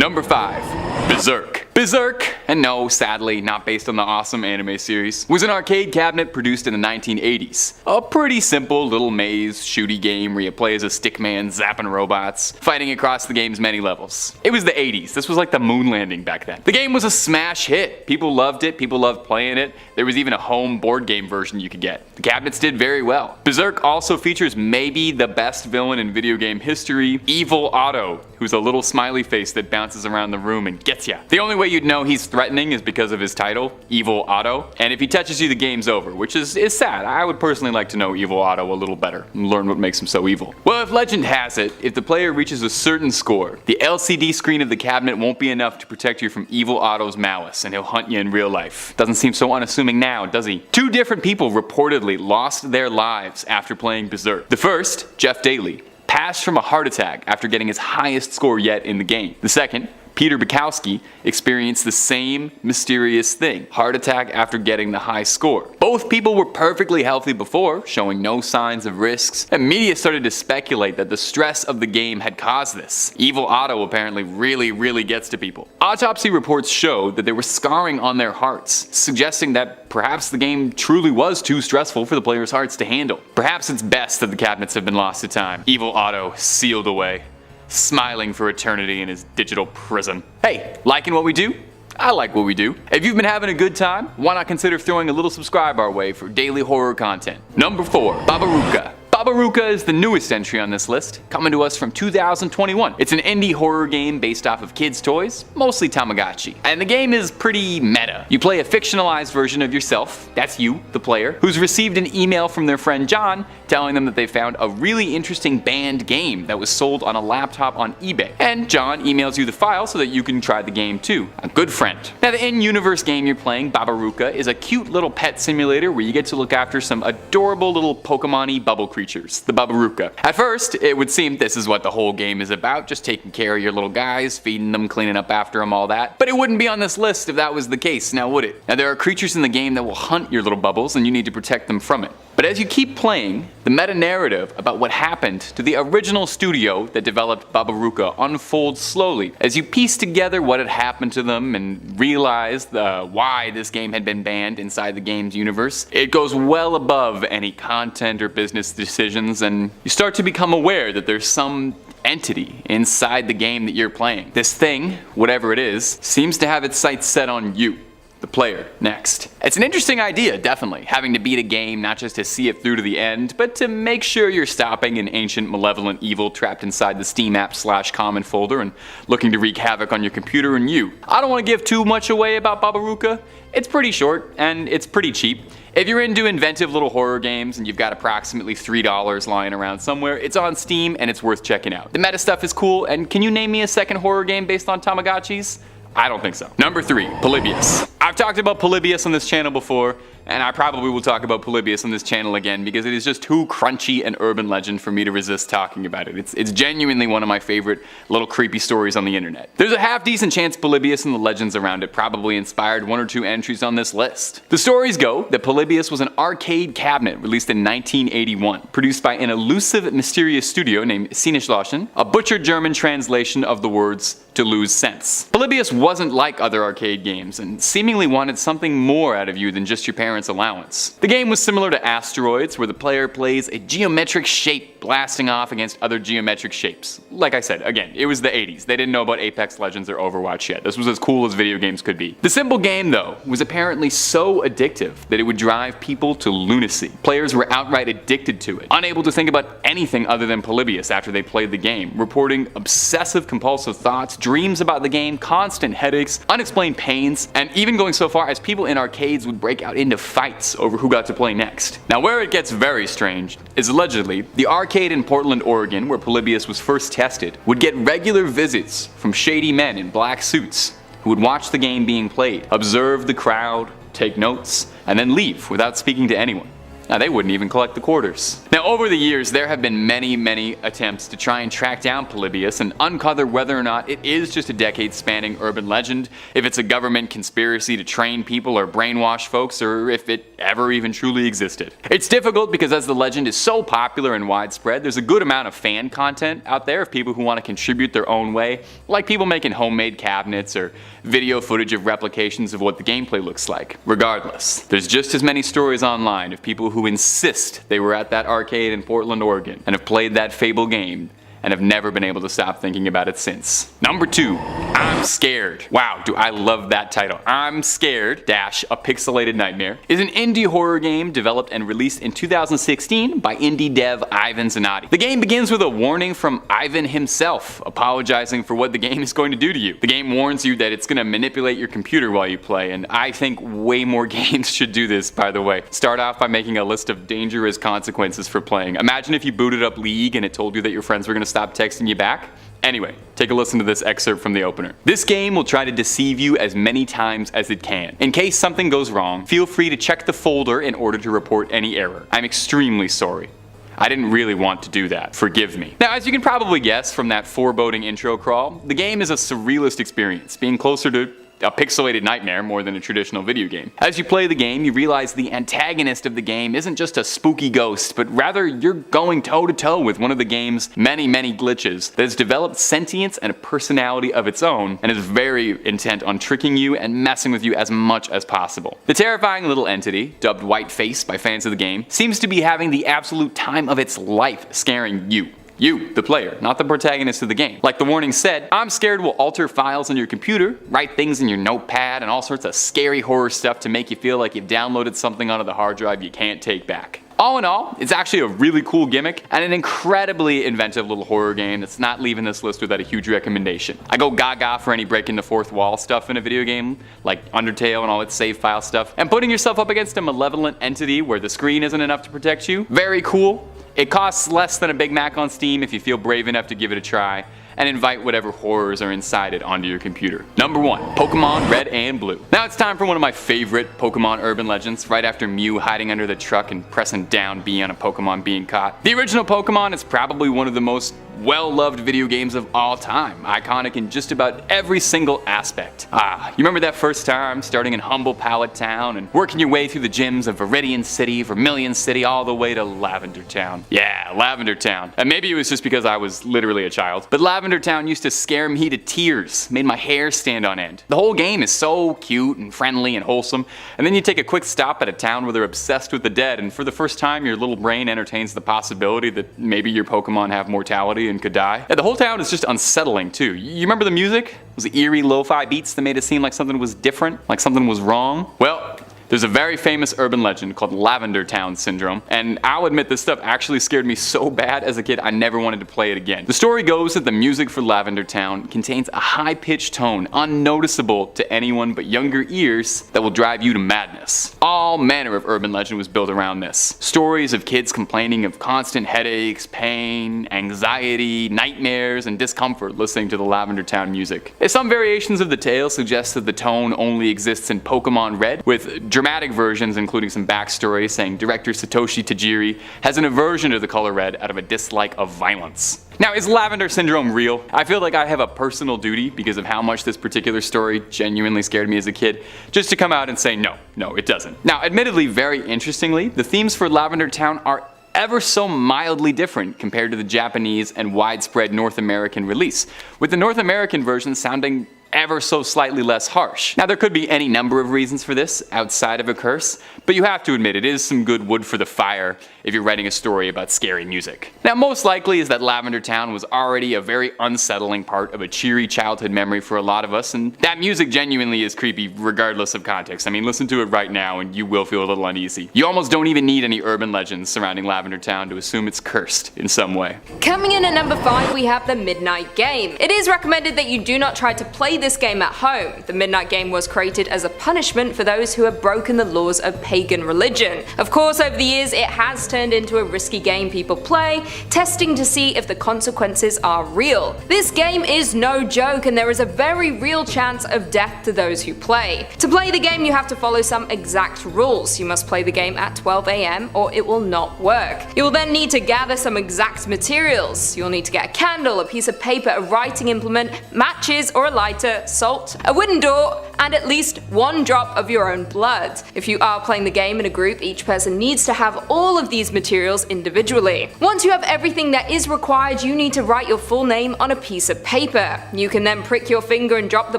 Number 5. Berserk. Berserk, and no, sadly, not based on the awesome anime series, was an arcade cabinet produced in the 1980s. A pretty simple little maze shooty game where you play as a stickman zapping robots, fighting across the game's many levels. It was the 80s, this was like the moon landing back then. The game was a smash hit, people loved it, people loved playing it, there was even a home board game version you could get. The cabinets did very well. Berserk also features maybe the best villain in video game history, Evil Otto, who's a little smiley face that bounces around the room and gets ya. The only way you'd know he's threatening is because of his title, Evil Otto, and if he touches you the game's over, which is sad. I would personally like to know Evil Otto a little better and learn what makes him so evil. Well, if legend has it, if the player reaches a certain score, the LCD screen of the cabinet won't be enough to protect you from Evil Otto's malice, and he'll hunt you in real life. Doesn't seem so unassuming now, does he? 2 different people reportedly lost their lives after playing Berserk. The first, Jeff Daly, passed from a heart attack after getting his highest score yet in the game. The second, Peter Bukowski, experienced the same mysterious thing, heart attack after getting the high score. Both people were perfectly healthy before, showing no signs of risks, and media started to speculate that the stress of the game had caused this. Evil Otto apparently really gets to people. Autopsy reports showed that there was scarring on their hearts, suggesting that perhaps the game truly was too stressful for the players' hearts to handle. Perhaps it's best that the cabinets have been lost to time. Evil Otto sealed away, smiling for eternity in his digital prison. Hey, liking what we do? I like what we do. If you've been having a good time, why not consider throwing a little subscribe our way for daily horror content. Number 4. Babaruka. Babaruka is the newest entry on this list, coming to us from 2021. It's an indie horror game based off of kids' toys, mostly Tamagotchi. And the game is pretty meta. You play a fictionalized version of yourself, that's you, the player, who's received an email from their friend John telling them that they found a really interesting banned game that was sold on a laptop on eBay. And John emails you the file so that you can try the game too. A good friend. Now the in-universe game you're playing, Babaruka, is a cute little pet simulator where you get to look after some adorable little Pokemon-y bubble creatures, the Babaruka. At first, it would seem this is what the whole game is about, just taking care of your little guys, feeding them, cleaning up after them, all that. But it wouldn't be on this list if that was the case, now would it? Now there are creatures in the game that will hunt your little bubbles and you need to protect them from it. But as you keep playing, the meta-narrative about what happened to the original studio that developed Babaruka unfolds slowly as you piece together what had happened to them and realize why this game had been banned inside the game's universe. It goes well above any content or business decisions, and you start to become aware that there's some entity inside the game that you're playing. This thing, whatever it is, seems to have its sights set on you, the player, next. It's an interesting idea, definitely, having to beat a game not just to see it through to the end, but to make sure you're stopping an ancient malevolent evil trapped inside the Steam app /common folder and looking to wreak havoc on your computer and you. I don't want to give too much away about Babaruka. It's pretty short, and it's pretty cheap. If you're into inventive little horror games and you've got approximately $3 lying around somewhere, it's on Steam and it's worth checking out. The meta stuff is cool, and can you name me a second horror game based on Tamagotchis? I don't think so. Number 3, Polybius. I've talked about Polybius on this channel before, and I probably will talk about Polybius on this channel again because it is just too crunchy an urban legend for me to resist talking about it. It's genuinely one of my favorite little creepy stories on the internet. There's a half-decent chance Polybius and the legends around it probably inspired 1 or 2 entries on this list. The stories go that Polybius was an arcade cabinet released in 1981, produced by an elusive, mysterious studio named Sinneschlossen, a butchered German translation of the words to lose sense. Polybius wasn't like other arcade games and seemingly wanted something more out of you than just your parents' allowance. The game was similar to Asteroids, where the player plays a geometric shape blasting off against other geometric shapes. Like I said, again, it was the 80s. They didn't know about Apex Legends or Overwatch yet. This was as cool as video games could be. The simple game, though, was apparently so addictive that it would drive people to lunacy. Players were outright addicted to it, unable to think about anything other than Polybius after they played the game, reporting obsessive compulsive thoughts, dreams about the game, constant headaches, unexplained pains, and even going so far as people in arcades would break out into fights over who got to play next. Now where it gets very strange is allegedly the arcade in Portland, Oregon, where Polybius was first tested, would get regular visits from shady men in black suits who would watch the game being played, observe the crowd, take notes, and then leave without speaking to anyone. Now they wouldn't even collect the quarters. Now over the years there have been many attempts to try and track down Polybius and uncover whether or not it is just a decade-spanning urban legend, if it's a government conspiracy to train people or brainwash folks, or if it ever even truly existed. It's difficult because as the legend is so popular and widespread, there's a good amount of fan content out there of people who want to contribute their own way, like people making homemade cabinets or video footage of replications of what the gameplay looks like. Regardless, there's just as many stories online of people who insist they were at that arcade in Portland, Oregon, and have played that fable game and have never been able to stop thinking about it since. Number 2, I'm Scared. Wow, do I love that title. I'm Scared - A Pixelated Nightmare is an indie horror game developed and released in 2016 by indie dev Ivan Zanotti. The game begins with a warning from Ivan himself, apologizing for what the game is going to do to you. The game warns you that it's going to manipulate your computer while you play, and I think way more games should do this, by the way. Start off by making a list of dangerous consequences for playing. Imagine if you booted up League and it told you that your friends were going to stop texting you back. Anyway, take a listen to this excerpt from the opener. This game will try to deceive you as many times as it can. In case something goes wrong, feel free to check the folder in order to report any error. I'm extremely sorry. I didn't really want to do that. Forgive me. Now, as you can probably guess from that foreboding intro crawl, the game is a surrealist experience, being closer to a pixelated nightmare more than a traditional video game. As you play the game, you realize the antagonist of the game isn't just a spooky ghost, but rather you're going toe to toe with one of the game's many glitches that has developed sentience and a personality of its own, and is very intent on tricking you and messing with you as much as possible. The terrifying little entity, dubbed White Face by fans of the game, seems to be having the absolute time of its life scaring you. You, the player, not the protagonist of the game. Like the warning said, I'm Scared will alter files on your computer, write things in your notepad, and all sorts of scary horror stuff to make you feel like you've downloaded something onto the hard drive you can't take back. All in all, it's actually a really cool gimmick and an incredibly inventive little horror game that's not leaving this list without a huge recommendation. I go gaga for any breaking the fourth wall stuff in a video game, like Undertale and all its save file stuff, and putting yourself up against a malevolent entity where the screen isn't enough to protect you. Very cool. It costs less than a Big Mac on Steam if you feel brave enough to give it a try, and invite whatever horrors are inside it onto your computer. Number 1, Pokemon Red and Blue. Now it's time for one of my favorite Pokemon urban legends, right after Mew hiding under the truck and pressing down B on a Pokemon being caught. The original Pokemon is probably one of the most well-loved video games of all time, iconic in just about every single aspect. You remember that first time starting in humble Pallet Town and working your way through the gyms of Viridian City, Vermilion City, all the way to Lavender Town. Yeah, Lavender Town. And maybe it was just because I was literally a child, but Lavender Town used to scare me to tears, made my hair stand on end. The whole game is so cute and friendly and wholesome, and then you take a quick stop at a town where they're obsessed with the dead, and for the first time your little brain entertains the possibility that maybe your Pokemon have mortality and could die. And the whole town is just unsettling too. You remember the music? It was the eerie lo-fi beats that made it seem like something was different, like something was wrong. Well, there's a very famous urban legend called Lavender Town Syndrome, and I'll admit this stuff actually scared me so bad as a kid I never wanted to play it again. The story goes that the music for Lavender Town contains a high-pitched tone unnoticeable to anyone but younger ears that will drive you to madness. All manner of urban legend was built around this. Stories of kids complaining of constant headaches, pain, anxiety, nightmares, and discomfort listening to the Lavender Town music. Some variations of the tale suggest that the tone only exists in Pokemon Red, with dramatic versions including some backstory saying director Satoshi Tajiri has an aversion to the color red out of a dislike of violence. Now, is Lavender Syndrome real? I feel like I have a personal duty, because of how much this particular story genuinely scared me as a kid, just to come out and say no, it doesn't. Now, admittedly, very interestingly, the themes for Lavender Town are ever so mildly different compared to the Japanese and widespread North American release, with the North American version sounding ever so slightly less harsh. Now, there could be any number of reasons for this outside of a curse, but you have to admit it is some good wood for the fire if you're writing a story about scary music. Now, most likely is that Lavender Town was already a very unsettling part of a cheery childhood memory for a lot of us, and that music genuinely is creepy regardless of context. I mean, listen to it right now and you will feel a little uneasy. You almost don't even need any urban legends surrounding Lavender Town to assume it's cursed in some way. Coming in at number 5, we have the Midnight Game. It is recommended that you do not try to play this game at home. The midnight game was created as a punishment for those who have broken the laws of pagan religion. Of course, over the years it has turned into a risky game people play, testing to see if the consequences are real. This game is no joke, and there is a very real chance of death to those who play. To play the game, you have to follow some exact rules. You must play the game at 12 AM or it will not work. You will then need to gather some exact materials. You'll need to get a candle, a piece of paper, a writing implement, matches or a lighter, salt, a wooden door, and at least one drop of your own blood. If you are playing the game in a group, each person needs to have all of these materials individually. Once you have everything that is required, you need to write your full name on a piece of paper. You can then prick your finger and drop the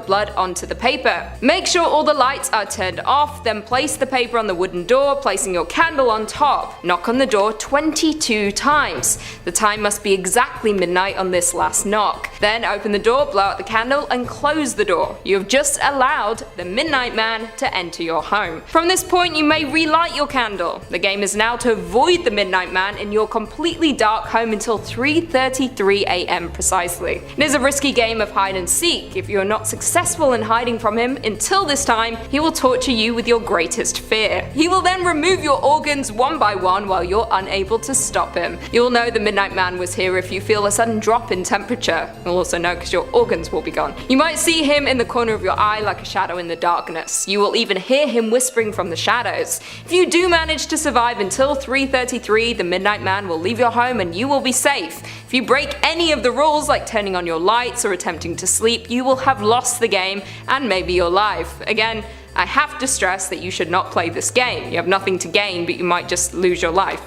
blood onto the paper. Make sure all the lights are turned off, then place the paper on the wooden door, placing your candle on top. Knock on the door 22 times. The time must be exactly midnight on this last knock. Then open the door, blow out the candle, and close the door. You have just allowed the Midnight Man to enter your home. From this point, you may relight your candle. The game is now to avoid the Midnight Man in your completely dark home until 3:33 AM precisely. It is a risky game of hide and seek. If you are not successful in hiding from him until this time, he will torture you with your greatest fear. He will then remove your organs one by one while you're unable to stop him. You'll know the Midnight Man was here if you feel a sudden drop in temperature. You'll also know because your organs will be gone. You might see him in the corner of your eye like a shadow in the darkness. You will even hear him whispering from the shadows. If you do manage to survive until 3:33, the Midnight Man will leave your home and you will be safe. If you break any of the rules, like turning on your lights or attempting to sleep, you will have lost the game and maybe your life. Again, I have to stress that you should not play this game. You have nothing to gain, but you might just lose your life.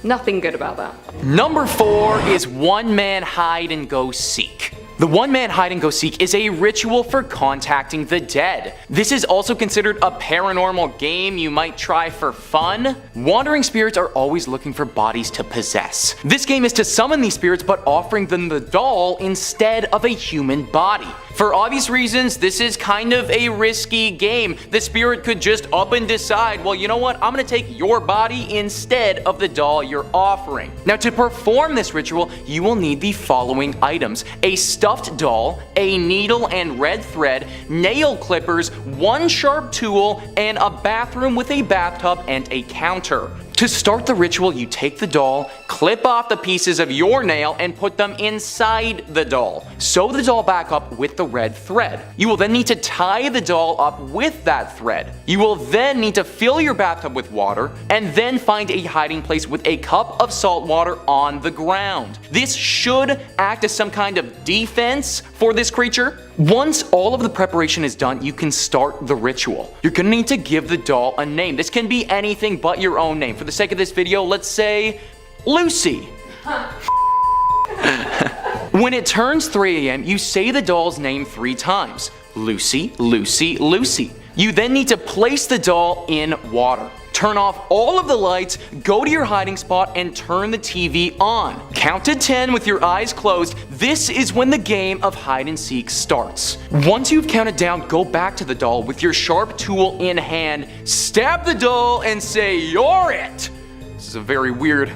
Nothing good about that. Number 4 is one-man hide and go seek. The one-man hide and go seek is a ritual for contacting the dead. This is also considered a paranormal game you might try for fun. Wandering spirits are always looking for bodies to possess. This game is to summon these spirits but offering them the doll instead of a human body. For obvious reasons, this is kind of a risky game. The spirit could just up and decide, well, you know what, I'm gonna take your body instead of the doll you're offering. Now, to perform this ritual, you will need the following items: a stuffed doll, a needle and red thread, nail clippers, one sharp tool, and a bathroom with a bathtub and a counter. To start the ritual, you take the doll, clip off the pieces of your nail, and put them inside the doll. Sew the doll back up with the red thread. You will then need to tie the doll up with that thread. You will then need to fill your bathtub with water, and then find a hiding place with a cup of salt water on the ground. This should act as some kind of defense for this creature. Once all of the preparation is done, you can start the ritual. You're gonna need to give the doll a name. This can be anything but your own name. For the sake of this video, let's say Lucy. When it turns 3 AM, you say the doll's name 3 times. Lucy, Lucy, Lucy. You then need to place the doll in water. Turn off all of the lights, go to your hiding spot, and turn the TV on. Count to 10 with your eyes closed. This is when the game of hide and seek starts. Once you've counted down, go back to the doll with your sharp tool in hand, stab the doll, and say, "You're it!" This is a very weird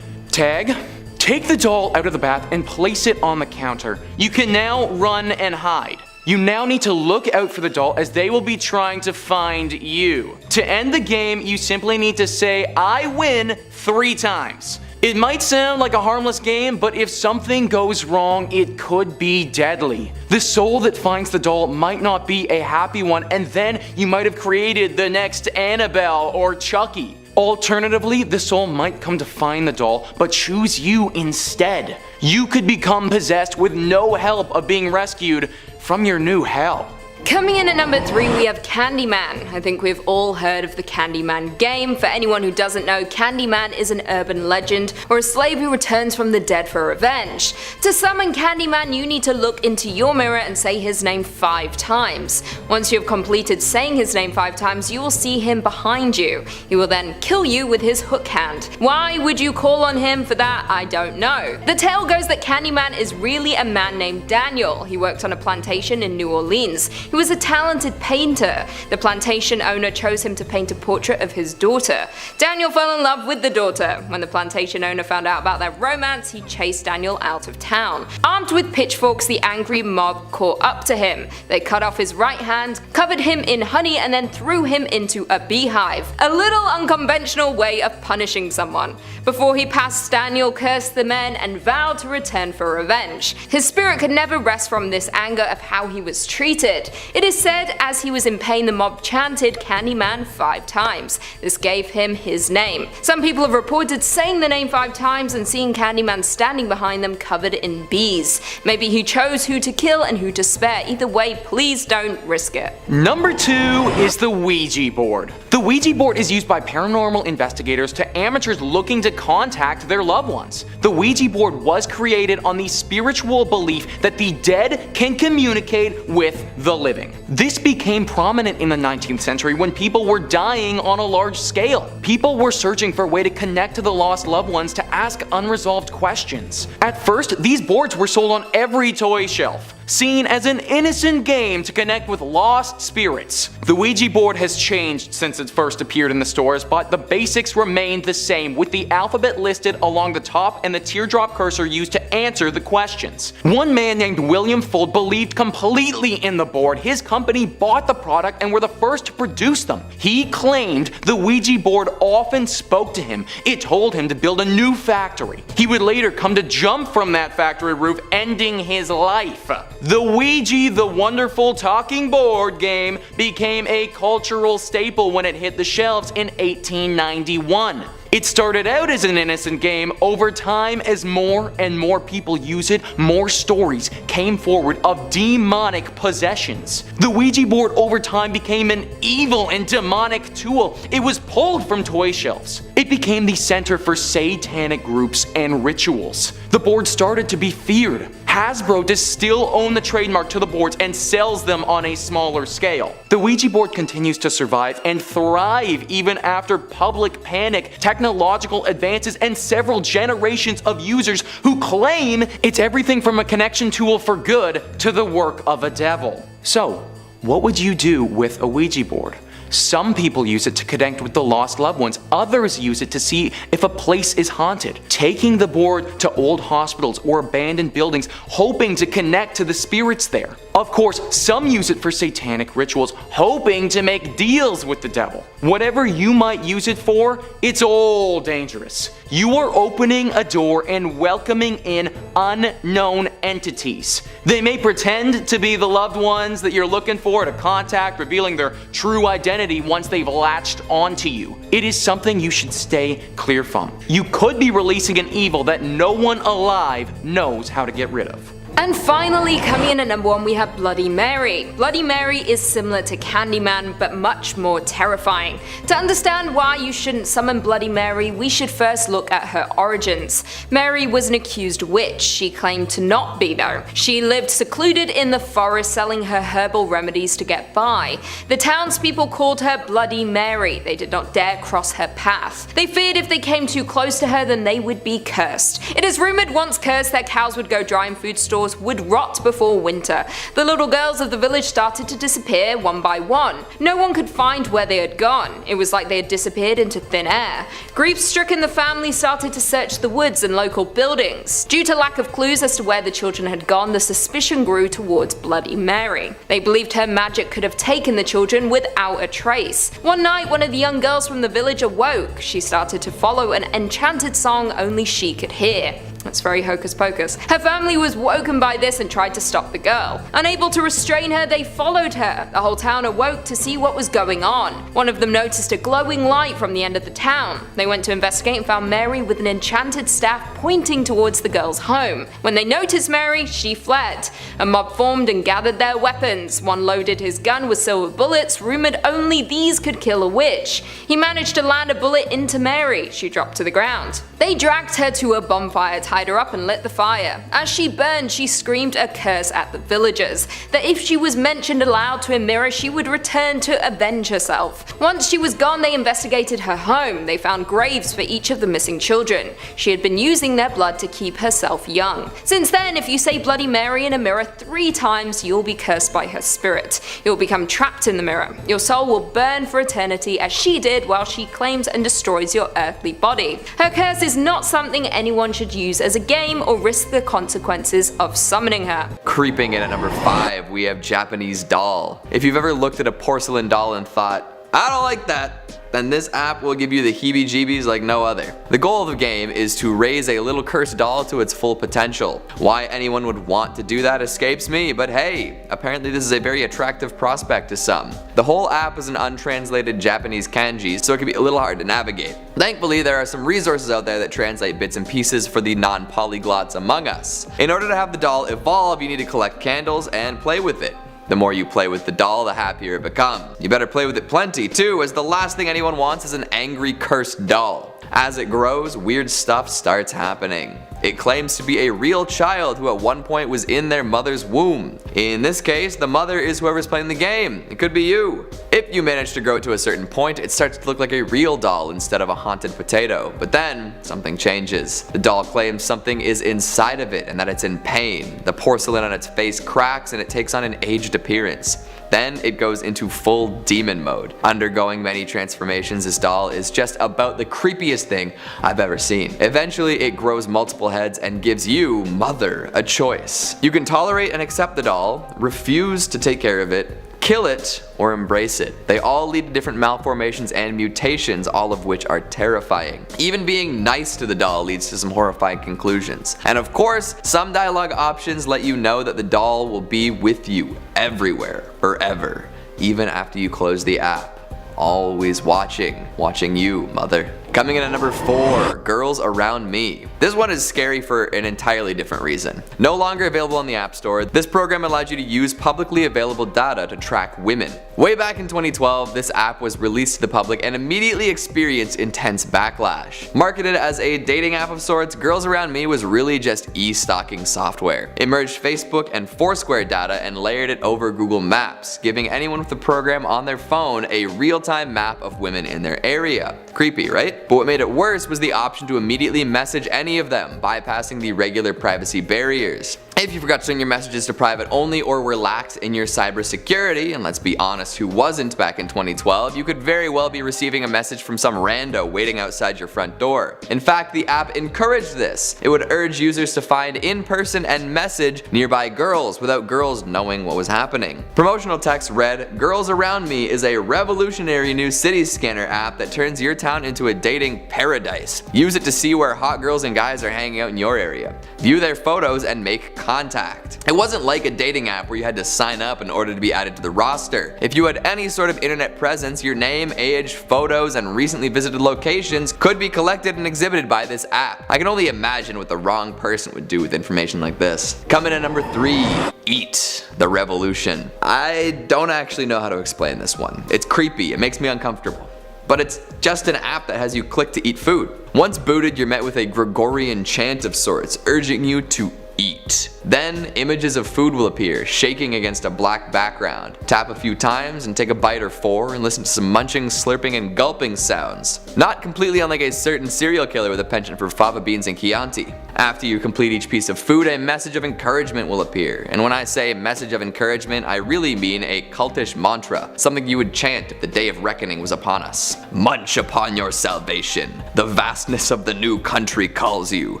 tag. Take the doll out of the bath and place it on the counter. You can now run and hide. You now need to look out for the doll as they will be trying to find you. To end the game, you simply need to say, "I win," 3 times. It might sound like a harmless game, but if something goes wrong, it could be deadly. The soul that finds the doll might not be a happy one, and then you might have created the next Annabelle or Chucky. Alternatively, the soul might come to find the doll, but choose you instead. You could become possessed with no help of being rescued from your new hell. Coming in at number 3, we have Candyman. I think we've all heard of the Candyman game. For anyone who doesn't know, Candyman is an urban legend, or a slave who returns from the dead for revenge. To summon Candyman, you need to look into your mirror and say his name 5 times. Once you have completed saying his name 5 times, you will see him behind you. He will then kill you with his hook hand. Why would you call on him for that? I don't know. The tale goes that Candyman is really a man named Daniel. He worked on a plantation in New Orleans. He He was a talented painter. The plantation owner chose him to paint a portrait of his daughter. Daniel fell in love with the daughter. When the plantation owner found out about their romance, he chased Daniel out of town. Armed with pitchforks, the angry mob caught up to him. They cut off his right hand, covered him in honey, and then threw him into a beehive. A little unconventional way of punishing someone. Before he passed, Daniel cursed the men and vowed to return for revenge. His spirit could never rest from this anger of how he was treated. It is said as he was in pain, the mob chanted Candyman 5 times. This gave him his name. Some people have reported saying the name 5 times and seeing Candyman standing behind them covered in bees. Maybe he chose who to kill and who to spare. Either way, please don't risk it. Number 2 is the Ouija board. The Ouija board is used by paranormal investigators to amateurs looking to contact their loved ones. The Ouija board was created on the spiritual belief that the dead can communicate with the living. This became prominent in the 19th century when people were dying on a large scale. People were searching for a way to connect to the lost loved ones to ask unresolved questions. At first, these boards were sold on every toy shelf, seen as an innocent game to connect with lost spirits. The Ouija board has changed since it first appeared in the stores, but the basics remained the same, with the alphabet listed along the top and the teardrop cursor used to answer the questions. One man named William Fuld believed completely in the board. His company bought the product and were the first to produce them. He claimed the Ouija board often spoke to him. It told him to build a new factory. He would later come to jump from that factory roof, ending his life. The Ouija, the wonderful talking board game, became a cultural staple when it hit the shelves in 1891. It started out as an innocent game. Over time, as more and more people use it, more stories came forward of demonic possessions. The Ouija board over time became an evil and demonic tool. It was pulled from toy shelves. It became the center for satanic groups and rituals. The board started to be feared. Hasbro does still own the trademark to the boards and sells them on a smaller scale. The Ouija board continues to survive and thrive even after public panic, technological advances, and several generations of users who claim it's everything from a connection tool for good to the work of a devil. So, what would you do with a Ouija board? Some people use it to connect with the lost loved ones. Others use it to see if a place is haunted, taking the board to old hospitals or abandoned buildings, hoping to connect to the spirits there. Of course, some use it for satanic rituals, hoping to make deals with the devil. Whatever you might use it for, it's all dangerous. You are opening a door and welcoming in unknown entities. They may pretend to be the loved ones that you're looking for to contact, revealing their true identity once they've latched onto you. It is something you should stay clear from. You could be releasing an evil that no one alive knows how to get rid of. And finally, coming in at number 1, we have Bloody Mary. Bloody Mary is similar to Candyman, but much more terrifying. To understand why you shouldn't summon Bloody Mary, we should first look at her origins. Mary was an accused witch. She claimed to not be, though. She lived secluded in the forest, selling her herbal remedies to get by. The townspeople called her Bloody Mary. They did not dare cross her path. They feared if they came too close to her, then they would be cursed. It is rumored once cursed that cows would go dry in food stores would rot before winter. The little girls of the village started to disappear one by one. No one could find where they had gone. It was like they had disappeared into thin air. Grief-stricken, the family started to search the woods and local buildings. Due to lack of clues as to where the children had gone, the suspicion grew towards Bloody Mary. They believed her magic could have taken the children without a trace. One night, one of the young girls from the village awoke. She started to follow an enchanted song only she could hear. That's very hocus pocus. Her family was woken by this and tried to stop the girl. Unable to restrain her, they followed her. The whole town awoke to see what was going on. One of them noticed a glowing light from the end of the town. They went to investigate and found Mary with an enchanted staff pointing towards the girl's home. When they noticed Mary, she fled. A mob formed and gathered their weapons. One loaded his gun with silver bullets, rumored only these could kill a witch. He managed to land a bullet into Mary. She dropped to the ground. They dragged her to a bonfire tied tied her up and lit the fire. As she burned, she screamed a curse at the villagers, that if she was mentioned aloud to a mirror, she would return to avenge herself. Once she was gone, they investigated her home. They found graves for each of the missing children. She had been using their blood to keep herself young. Since then, if you say Bloody Mary in a mirror 3 times, you'll be cursed by her spirit. You'll become trapped in the mirror. Your soul will burn for eternity as she did while she claims and destroys your earthly body. Her curse is not something anyone should use as a game or risk the consequences of summoning her. Creeping in at number 5, we have Japanese doll. If you've ever looked at a porcelain doll and thought, I don't like that, then this app will give you the heebie-jeebies like no other. The goal of the game is to raise a little cursed doll to its full potential. Why anyone would want to do that escapes me, but hey, apparently this is a very attractive prospect to some. The whole app is in untranslated Japanese kanji, so it can be a little hard to navigate. Thankfully, there are some resources out there that translate bits and pieces for the non-polyglots among us. In order to have the doll evolve, you need to collect candles and play with it. The more you play with the doll, the happier it becomes. You better play with it plenty too, as the last thing anyone wants is an angry, cursed doll. As it grows, weird stuff starts happening. It claims to be a real child who at one point was in their mother's womb. In this case, the mother is whoever's playing the game. It could be you. If you manage to grow it to a certain point, it starts to look like a real doll instead of a haunted potato. But then, something changes. The doll claims something is inside of it and that it's in pain. The porcelain on its face cracks and it takes on an aged appearance. Then it goes into full demon mode. Undergoing many transformations, this doll is just about the creepiest thing I've ever seen. Eventually it grows multiple heads and gives you, mother, a choice. You can tolerate and accept the doll, refuse to take care of it, kill it, or embrace it. They all lead to different malformations and mutations, all of which are terrifying. Even being nice to the doll leads to some horrifying conclusions. And of course, some dialogue options let you know that the doll will be with you everywhere, forever, even after you close the app. Always watching you, mother. Coming in at number 4, Girls Around Me. This one is scary for an entirely different reason. No longer available on the App Store, this program allowed you to use publicly available data to track women. Way back in 2012, this app was released to the public and immediately experienced intense backlash. Marketed as a dating app of sorts, Girls Around Me was really just e-stalking software. It merged Facebook and Foursquare data and layered it over Google Maps, giving anyone with the program on their phone a real-time map of women in their area. Creepy, right? But what made it worse was the option to immediately message any of them, bypassing the regular privacy barriers. If you forgot to turn your messages to private only or were lax in your cybersecurity, and let's be honest, who wasn't back in 2012, you could very well be receiving a message from some rando waiting outside your front door. In fact, the app encouraged this. It would urge users to find in person and message nearby girls without girls knowing what was happening. Promotional text read, "Girls Around Me is a revolutionary new city scanner app that turns your town into a dating paradise. Use it to see where hot girls and guys are hanging out in your area. View their photos and make contact." It wasn't like a dating app where you had to sign up in order to be added to the roster. If you had any sort of internet presence, your name, age, photos, and recently visited locations could be collected and exhibited by this app. I can only imagine what the wrong person would do with information like this. Coming in at number 3, Eat, the Revolution. I don't actually know how to explain this one. It's creepy, it makes me uncomfortable. But it's just an app that has you click to eat food. Once booted, you're met with a Gregorian chant of sorts, urging you to eat. Then images of food will appear, shaking against a black background. Tap a few times and take a bite or 4 and listen to some munching, slurping, and gulping sounds. Not completely unlike a certain serial killer with a penchant for fava beans and Chianti. After you complete each piece of food, a message of encouragement will appear. And when I say message of encouragement, I really mean a cultish mantra, something you would chant if the day of reckoning was upon us. Munch upon your salvation. The vastness of the new country calls you.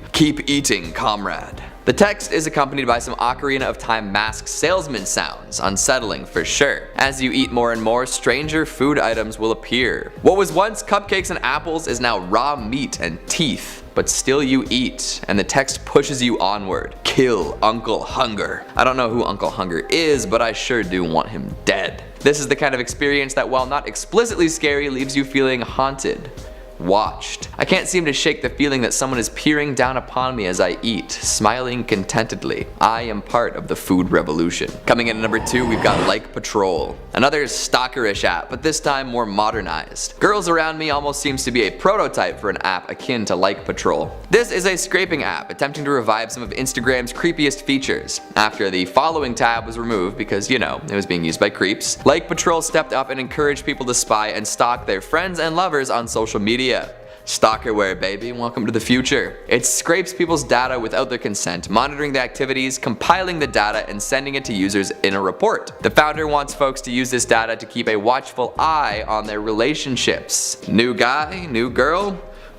Keep eating, comrade. The text is accompanied by some Ocarina of Time mask salesman sounds, unsettling for sure. As you eat more and more, stranger food items will appear. What was once cupcakes and apples is now raw meat and teeth. But still you eat, and the text pushes you onward. Kill Uncle Hunger. I don't know who Uncle Hunger is, but I sure do want him dead. This is the kind of experience that, while not explicitly scary, leaves you feeling haunted. watched. I can't seem to shake the feeling that someone is peering down upon me as I eat, smiling contentedly. I am part of the food revolution. Coming in at number 2, we've got Like Patrol. Another stalkerish app, but this time more modernized. Girls Around Me almost seems to be a prototype for an app akin to Like Patrol. This is a scraping app attempting to revive some of Instagram's creepiest features. After the following tab was removed because, you know, it was being used by creeps, Like Patrol stepped up and encouraged people to spy and stalk their friends and lovers on social media. Stalkerware, baby, welcome to the future. It scrapes people's data without their consent, monitoring the activities, compiling the data, and sending it to users in a report. The founder wants folks to use this data to keep a watchful eye on their relationships. New guy, new girl?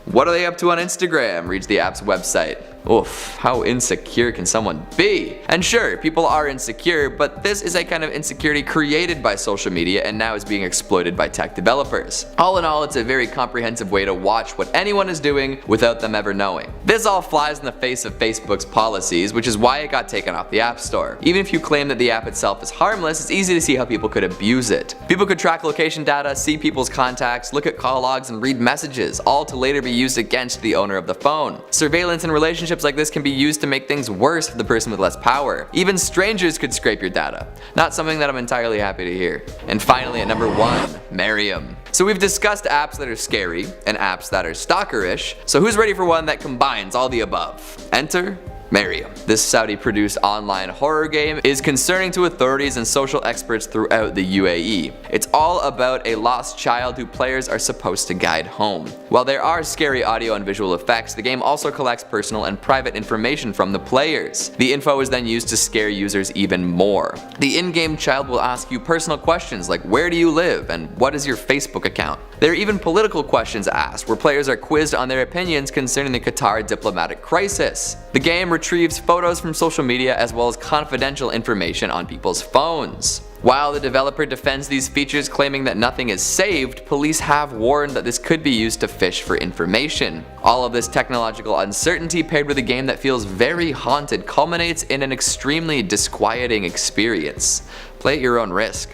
What are they up to on Instagram? Reads the app's website. Oof, how insecure can someone be? And sure, people are insecure, but this is a kind of insecurity created by social media and now is being exploited by tech developers. All in all, it's a very comprehensive way to watch what anyone is doing without them ever knowing. This all flies in the face of Facebook's policies, which is why it got taken off the App Store. Even if you claim that the app itself is harmless, it's easy to see how people could abuse it. People could track location data, see people's contacts, look at call logs, and read messages, all to later be used against the owner of the phone. Surveillance in relationships like this can be used to make things worse for the person with less power. Even strangers could scrape your data. Not something that I'm entirely happy to hear. And finally at number 1, Merriam. So we've discussed apps that are scary and apps that are stalkerish, so who's ready for one that combines all the above? Enter Merriam. This Saudi-produced online horror game is concerning to authorities and social experts throughout the UAE. It's all about a lost child who players are supposed to guide home. While there are scary audio and visual effects, the game also collects personal and private information from the players. The info is then used to scare users even more. The in-game child will ask you personal questions like where do you live and what is your Facebook account. There are even political questions asked, where players are quizzed on their opinions concerning the Qatar diplomatic crisis. The game retrieves photos from social media as well as confidential information on people's phones. While the developer defends these features, claiming that nothing is saved, police have warned that this could be used to fish for information. All of this technological uncertainty paired with a game that feels very haunted culminates in an extremely disquieting experience. Play at your own risk.